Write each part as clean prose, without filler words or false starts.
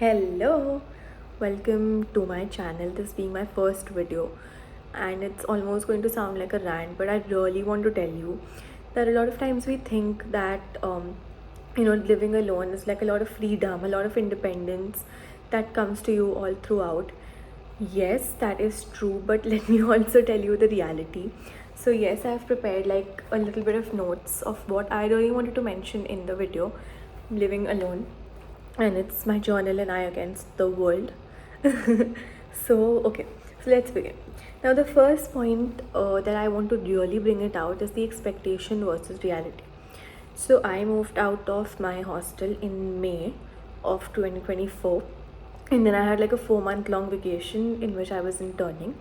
Hello, welcome to my channel. This being my first video, and it's almost going to sound like a rant, but I really want to tell you that a lot of times we think that living alone is like a lot of freedom, a lot of independence that comes to you all throughout. Yes, that is true, but let me also tell you the reality. So, yes, I've prepared like a little bit of notes of what I really wanted to mention in the video, living alone, and it's my journal and I against the world. Okay, so let's begin. Now, the first point that I want to really bring it out is the expectation versus reality. So, I moved out of my hostel in May of 2024, and then I had like a 4 month long vacation in which I was interning.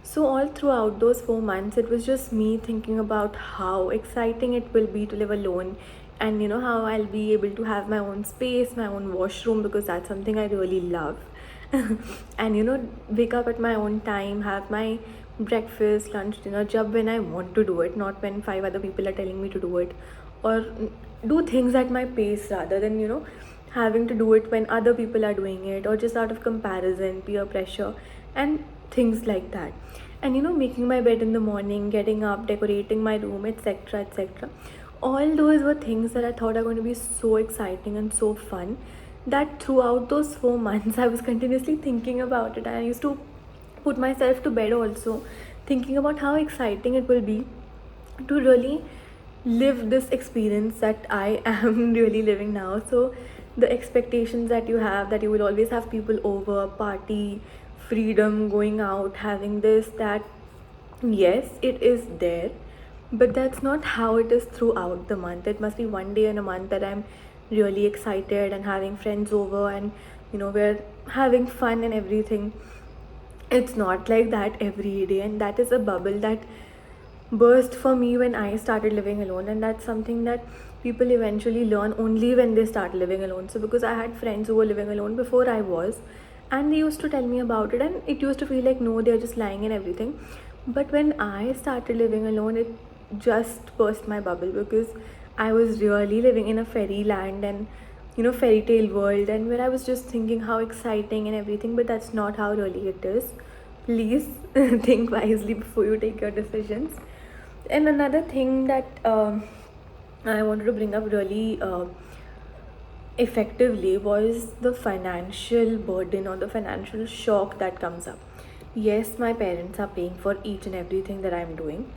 So, all throughout those 4 months, it was just me thinking about how exciting it will be to live alone, and how I'll be able to have my own space, my own washroom, because that's something I really love. And wake up at my own time, have my breakfast, lunch, dinner, job when I want to do it, not when five other people are telling me to do it, or do things at my pace rather than having to do it when other people are doing it, or just out of comparison, peer pressure, and things like that. And making my bed in the morning, getting up, decorating my room, etc., etc. All those were things that I thought are going to be so exciting and so fun, that throughout those 4 months I was continuously thinking about it. I used to put myself to bed also thinking about how exciting it will be to really live this experience that I am really living now. So the expectations that you have, that you will always have people over, party, freedom, going out, having this, that, yes, it is there, but that's not how it is throughout the month. It must be one day in a month that I'm really excited and having friends over, and we're having fun and everything. It's not like that every day, and that is a bubble that burst for me when I started living alone. And that's something that people eventually learn only when they start living alone. So because I had friends who were living alone before I was, and they used to tell me about it, and it used to feel like no, they're just lying and everything. But when I started living alone, it just burst my bubble, because I was really living in a fairyland and fairy tale world, and where I was just thinking how exciting and everything, but that's not how really it is. Please think wisely before you take your decisions. And another thing that I wanted to bring up really effectively was the financial burden or the financial shock that comes up. Yes, my parents are paying for each and everything that I'm doing,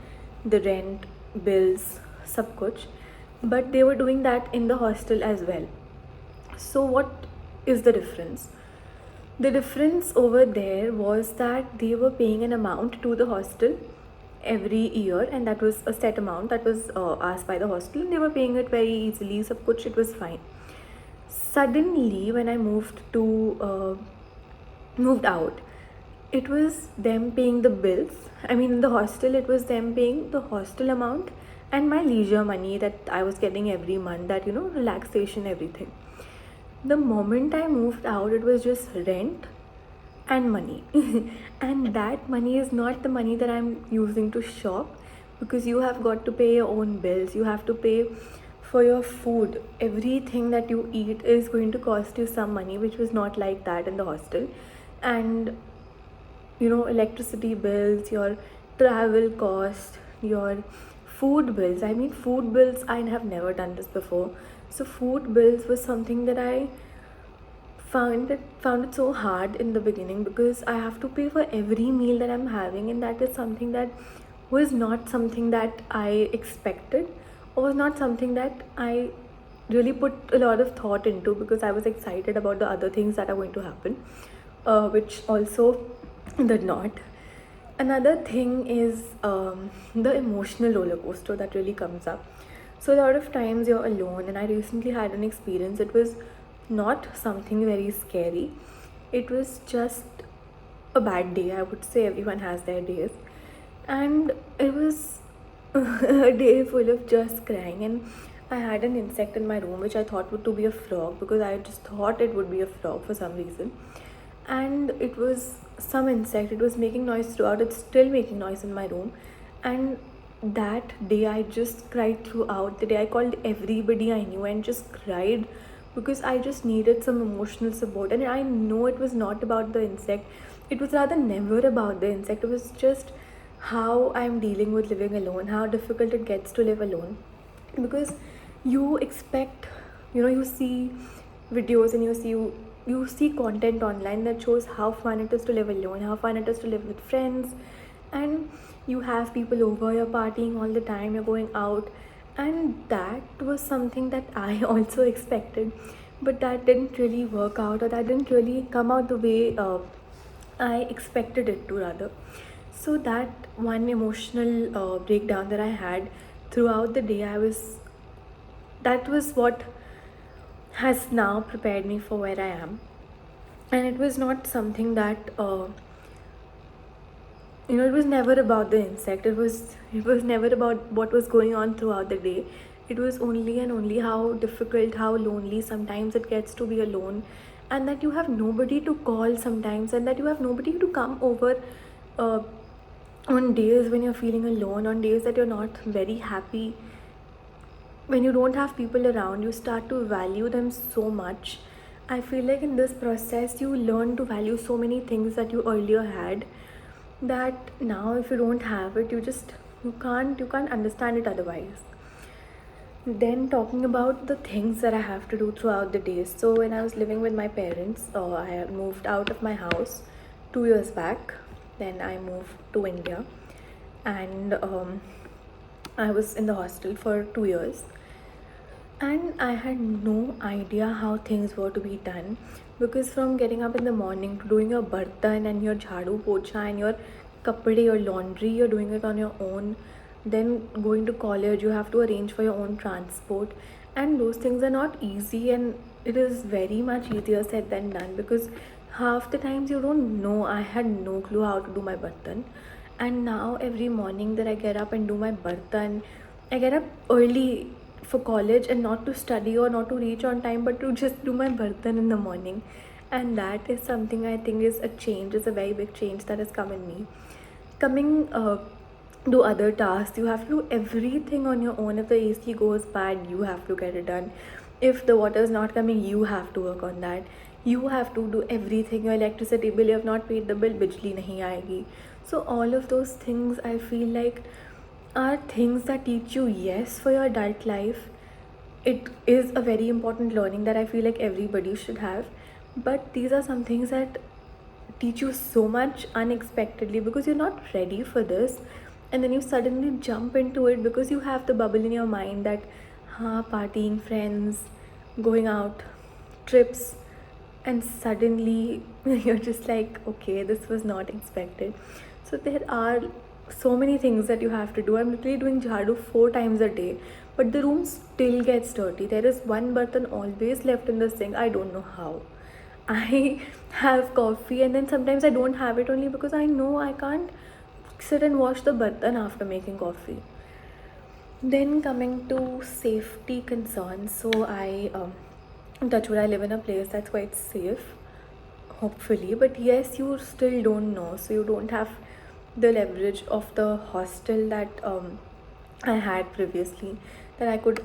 the rent, bills, sab kuch, but they were doing that in the hostel as well. So, what is the difference? The difference over there was that they were paying an amount to the hostel every year, and that was a set amount that was asked by the hostel, and they were paying it very easily. Sab kuch, it was fine. Suddenly, when I moved out, it was them paying the bills. I mean, in the hostel, it was them paying the hostel amount and my leisure money that I was getting every month, that relaxation, everything. The moment I moved out, it was just rent and money. And that money is not the money that I'm using to shop, because you have got to pay your own bills, you have to pay for your food. Everything that you eat is going to cost you some money, which was not like that in the hostel. And electricity bills, your travel cost, your food bills. I mean, food bills, I have never done this before. So food bills was something that I found it so hard in the beginning, because I have to pay for every meal that I'm having, and that is something that was not something that I expected, or was not something that I really put a lot of thought into, because I was excited about the other things that are going to happen, which also did not. Another thing is the emotional roller coaster that really comes up. So a lot of times you're alone, and I recently had an experience. It was not something very scary. It was just a bad day. I would say everyone has their days, and it was a day full of just crying. And I had an insect in my room which I thought would to be a frog, because I just thought it would be a frog for some reason. And it was some insect. It was making noise throughout. It's still making noise in my room. And that day I just cried throughout the day. I called everybody I knew and just cried because I just needed some emotional support. And I know it was not about the insect, it was rather never about the insect. It was just how I'm dealing with living alone, how difficult it gets to live alone. Because you expect, you see videos and you see content online that shows how fun it is to live alone, how fun it is to live with friends, and you have people over, you're partying all the time, you're going out. And that was something that I also expected, but that didn't really work out, or that didn't really come out the way I expected it to, rather. So that one emotional breakdown that I had throughout the day, that was what has now prepared me for where I am. And it was not something that it was never about the insect. It was never about what was going on throughout the day. It was only and only how difficult, how lonely sometimes it gets to be alone, and that you have nobody to call sometimes, and that you have nobody to come over uh, on days when you're feeling alone, on days that you're not very happy. When you don't have people around, you start to value them so much. I feel like in this process you learn to value so many things that you earlier had, that now if you don't have it, you can't understand it otherwise. Then talking about the things that I have to do throughout the day. So when I was living with my parents, I had moved out of my house 2 years back. Then I moved to India, and I was in the hostel for 2 years, and I had no idea how things were to be done, because from getting up in the morning to doing your bartan and your jhadu pocha and your kapde, your laundry, you're doing it on your own. Then going to college, you have to arrange for your own transport, and those things are not easy, and it is very much easier said than done, because half the times you don't know. I had no clue how to do my bartan, and now every morning that I get up and do my bartan, I get up early for college, and not to study or not to reach on time, but to just do my bartan in the morning. And that is something I think is a change, is a very big change that has come in me. Coming to other tasks, you have to do everything on your own. If the AC goes bad, you have to get it done. If the water is not coming, you have to work on that. You have to do everything. Your electricity bill, you have not paid the bill, bijli nahi aayegi. So all of those things, I feel like, are things that teach you, yes, for your adult life. It is a very important learning that I feel like everybody should have. But these are some things that teach you so much unexpectedly, because you're not ready for this, and then you suddenly jump into it because you have the bubble in your mind that partying, friends, going out, trips, and suddenly you're just like, okay, this was not expected. So there are so many things that you have to do. I'm literally doing jhadu 4 times a day, but the room still gets dirty. There is one button always left in the sink. I don't know how. I have coffee, and then sometimes I don't have it, only because I know I can't sit and wash the button after making coffee. Then coming to safety concerns, so touch wood, I live in a place that's quite safe, hopefully, but yes, you still don't know. So you don't have the leverage of the hostel that I had previously, that I could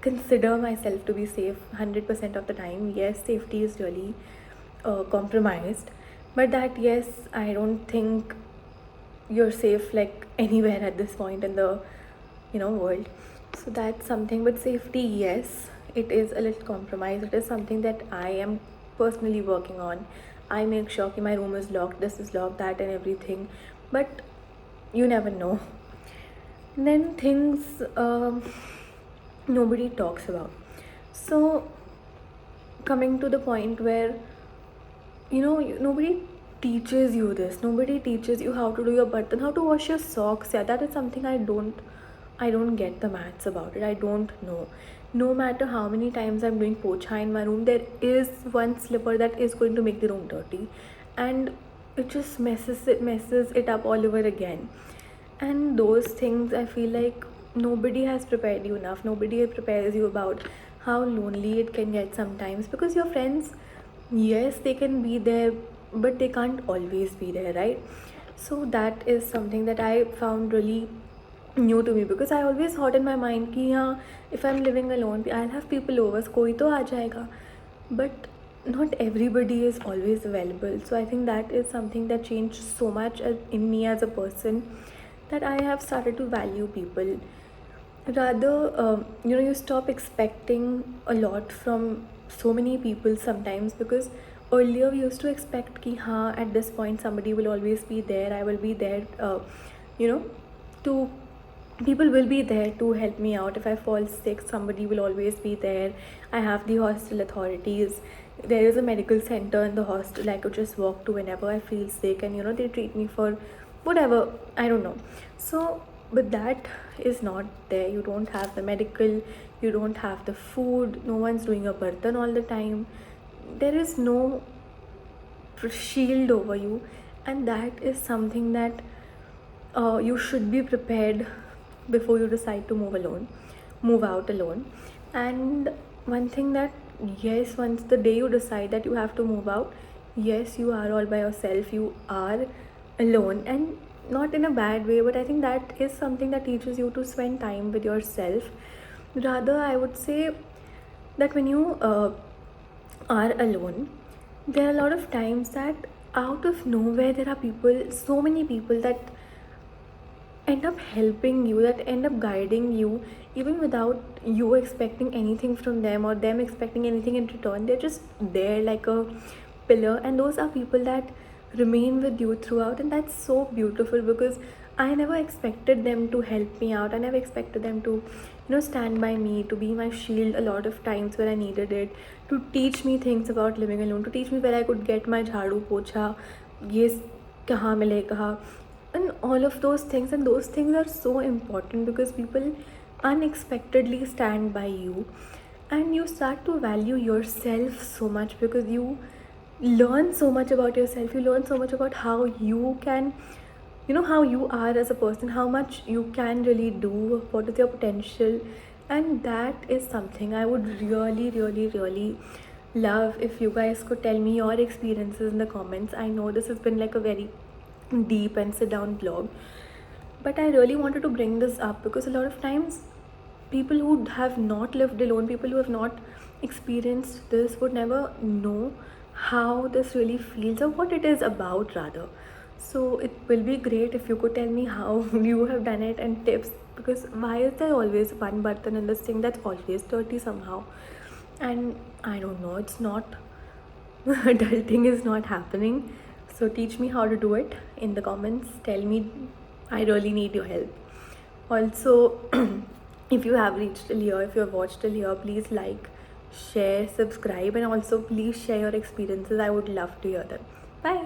consider myself to be safe 100% of the time. Yes, safety is really compromised, but that, yes, I don't think you're safe like anywhere at this point in the world. So that's something. But safety, yes, it is a little compromised. It is something that I am personally working on. I make sure that my room is locked, this is locked, that and everything, but you never know. And then things nobody talks about. So coming to the point where nobody teaches you this. Nobody teaches you how to do your button, how to wash your socks. Yeah, that is something I don't get the maths about it. I don't know. No matter how many times I'm doing pocha in my room, there is one slipper that is going to make the room dirty, and it just messes it up all over again. And those things, I feel like nobody has prepared you enough. Nobody prepares you about how lonely it can get sometimes, because your friends, yes, they can be there, but they can't always be there, right? So that is something that I found really new to me, because I always thought in my mind कि हाँ, if I'm living alone I'll have people over, कोई तो आ जाएगा. But not everybody is always available. So I think that is something that changed so much in me as a person, that I have started to value people. Rather, you stop expecting a lot from so many people sometimes, because earlier we used to expect कि हाँ, at this point somebody will always be there, I will be there, you know to people will be there to help me out. If I fall sick, somebody will always be there. I have the hostel authorities, there is a medical center in the hostel I could just walk to whenever I feel sick, and they treat me for whatever, I don't know. So but that is not there. You don't have the medical, you don't have the food, no one's doing a bartan all the time, there is no shield over you. And that is something that you should be prepared before you decide to move out alone. And one thing that, yes, once the day you decide that you have to move out, yes, you are all by yourself, you are alone, and not in a bad way, but I think that is something that teaches you to spend time with yourself. Rather, I would say that when you are alone, there are a lot of times that out of nowhere there are people, so many people, that end up helping you, that end up guiding you, even without you expecting anything from them or them expecting anything in return. They're just there like a pillar, and those are people that remain with you throughout. And that's so beautiful, because I never expected them to help me out. I never expected them to stand by me, to be my shield a lot of times when I needed it, to teach me things about living alone, to teach me where I could get my jhadu pocha, ये कहाँ मिले कहाँ, and all of those things. And those things are so important, because people unexpectedly stand by you, and you start to value yourself so much, because you learn so much about yourself, you learn so much about how you can, how you are as a person, how much you can really do, what is your potential. And that is something I would really, really, really love if you guys could tell me your experiences in the comments. I know this has been like a very deep and sit down vlog, but I really wanted to bring this up, because a lot of times people who have not lived alone, people who have not experienced this, would never know how this really feels, or what it is about rather. So it will be great if you could tell me how you have done it, and tips, because why is there always one button in this thing that's always dirty somehow? And I don't know, it's not adulting is not happening. So teach me how to do it in the comments. Tell me, I really need your help. Also, if you have reached till here, if you have watched till here, please like, share, subscribe, and also please share your experiences. I would love to hear them. Bye.